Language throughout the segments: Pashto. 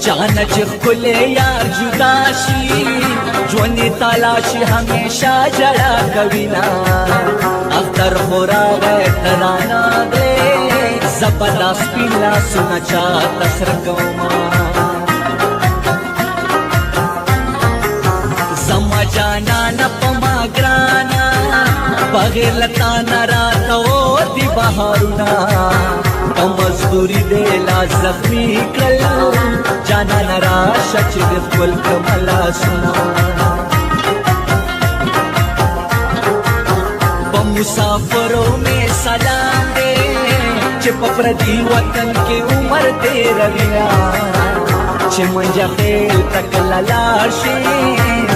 چانه چې ښکلی یار جدا شي ژوندې تالاشي همیشه ژړا کوینه اختر خو راغی ته رانغلې زه به دا سپین لاسونه چاته سره کومه زما جانانه په ما ګرانه بغیر له تا نه راته اور دي بهارونه په مزدوري دې لا زخمي کړل جانانه راشه چې دې ښکل کړمه لاسونه په مسافرو مې سلام دی چې په پردي وطن کې عمر تېروینه چې منجه خیل ته کله لاړ شي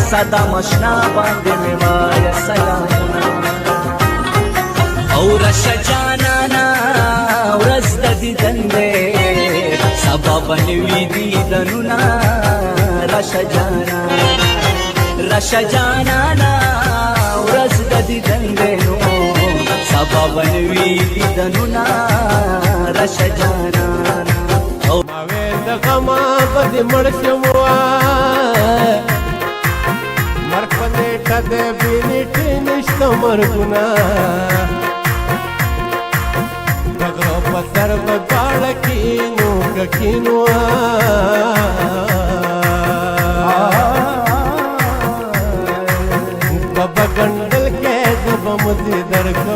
ساده مشنا باندې مې وایه سلامونه او رشه جانانه ورځ د دیدن دی سبا به نوي دیدنونه رشه جانانه ورځ د دیدن دی نو سبا به نوي دیدنونه رشه جانانه ما ویل د غمه به دې مړ شم مرګ په نیټه د بې نیټې نشته مرګونه د غره په سر به دواړه کینو که کینو به ګنډل کې زه به مو دې درکړم